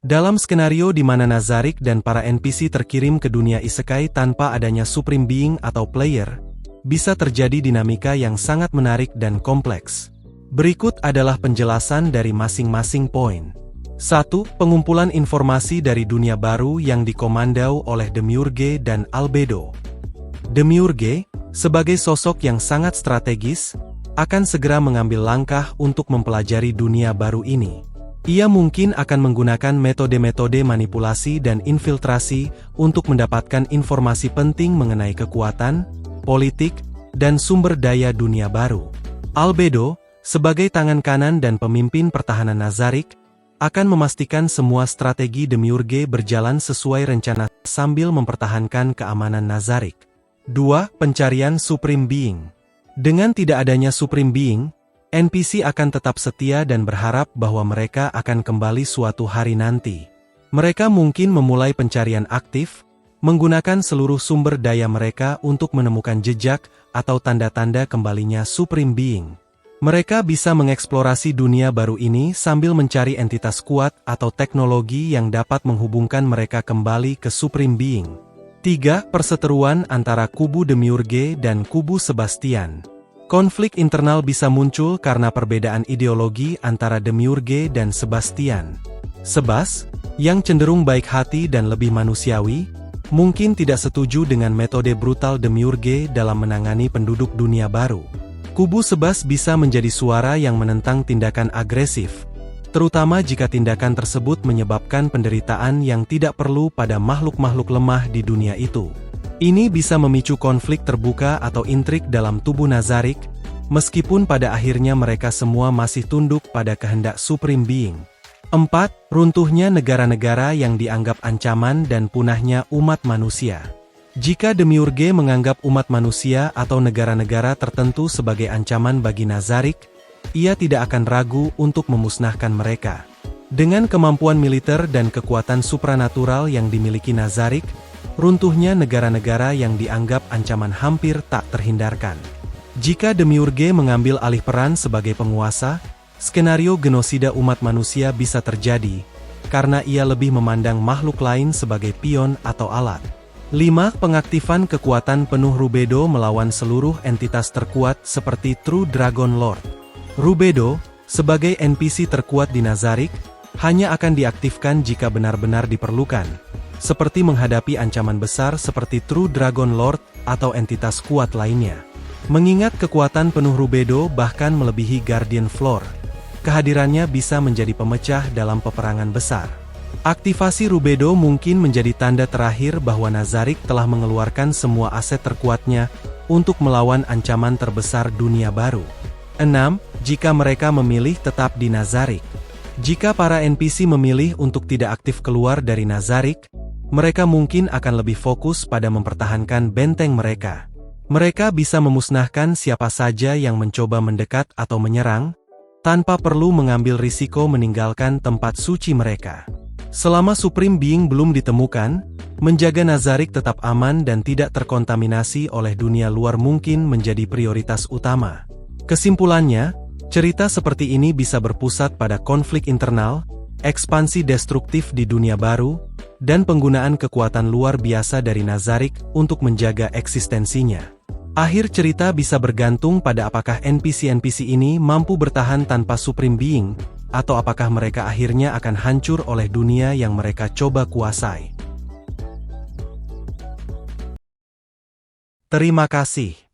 Dalam skenario di mana Nazarick dan para NPC terkirim ke dunia isekai tanpa adanya Supreme Being atau player, bisa terjadi dinamika yang sangat menarik dan kompleks. Berikut adalah penjelasan dari masing-masing poin. 1. Pengumpulan informasi dari dunia baru yang dikomandau oleh Demiurge dan Albedo. Demiurge, sebagai sosok yang sangat strategis, akan segera mengambil langkah untuk mempelajari dunia baru ini. Ia mungkin akan menggunakan metode-metode manipulasi dan infiltrasi untuk mendapatkan informasi penting mengenai kekuatan, politik, dan sumber daya dunia baru. Albedo, sebagai tangan kanan dan pemimpin pertahanan Nazarick, akan memastikan semua strategi Demiurge berjalan sesuai rencana sambil mempertahankan keamanan Nazarick. 2. Pencarian Supreme Being. Dengan tidak adanya Supreme Being, NPC akan tetap setia dan berharap bahwa mereka akan kembali suatu hari nanti. Mereka mungkin memulai pencarian aktif, menggunakan seluruh sumber daya mereka untuk menemukan jejak atau tanda-tanda kembalinya Supreme Being. Mereka bisa mengeksplorasi dunia baru ini sambil mencari entitas kuat atau teknologi yang dapat menghubungkan mereka kembali ke Supreme Being. 3. Perseteruan antara kubu Demiurge dan kubu Sebastian. Konflik internal bisa muncul karena perbedaan ideologi antara Demiurge dan Sebastian. Sebas, yang cenderung baik hati dan lebih manusiawi, mungkin tidak setuju dengan metode brutal Demiurge dalam menangani penduduk dunia baru. Kubu Sebas bisa menjadi suara yang menentang tindakan agresif, terutama jika tindakan tersebut menyebabkan penderitaan yang tidak perlu pada makhluk-makhluk lemah di dunia itu. Ini bisa memicu konflik terbuka atau intrik dalam tubuh Nazarick, meskipun pada akhirnya mereka semua masih tunduk pada kehendak Supreme Being. 4. Runtuhnya negara-negara yang dianggap ancaman dan punahnya umat manusia. Jika Demiurge menganggap umat manusia atau negara-negara tertentu sebagai ancaman bagi Nazarick, ia tidak akan ragu untuk memusnahkan mereka. Dengan kemampuan militer dan kekuatan supranatural yang dimiliki Nazarick, runtuhnya negara-negara yang dianggap ancaman hampir tak terhindarkan. Jika Demiurge mengambil alih peran sebagai penguasa, skenario genosida umat manusia bisa terjadi, karena ia lebih memandang makhluk lain sebagai pion atau alat. 5. Pengaktifan kekuatan penuh Rubedo melawan seluruh entitas terkuat seperti True Dragon Lord. Rubedo, sebagai NPC terkuat di Nazarick, hanya akan diaktifkan jika benar-benar diperlukan, seperti menghadapi ancaman besar seperti True Dragon Lord atau entitas kuat lainnya. Mengingat kekuatan penuh Rubedo bahkan melebihi Guardian Floor, kehadirannya bisa menjadi pemecah dalam peperangan besar. Aktivasi Rubedo mungkin menjadi tanda terakhir bahwa Nazarick telah mengeluarkan semua aset terkuatnya untuk melawan ancaman terbesar dunia baru. 6. Jika mereka memilih tetap di Nazarick. Jika para NPC memilih untuk tidak aktif keluar dari Nazarick, mereka mungkin akan lebih fokus pada mempertahankan benteng mereka. Mereka bisa memusnahkan siapa saja yang mencoba mendekat atau menyerang, tanpa perlu mengambil risiko meninggalkan tempat suci mereka. Selama Supreme Being belum ditemukan, menjaga Nazarick tetap aman dan tidak terkontaminasi oleh dunia luar mungkin menjadi prioritas utama. Kesimpulannya, cerita seperti ini bisa berpusat pada konflik internal, ekspansi destruktif di dunia baru, dan penggunaan kekuatan luar biasa dari Nazarick untuk menjaga eksistensinya. Akhir cerita bisa bergantung pada apakah NPC-NPC ini mampu bertahan tanpa Supreme Being, atau apakah mereka akhirnya akan hancur oleh dunia yang mereka coba kuasai. Terima kasih.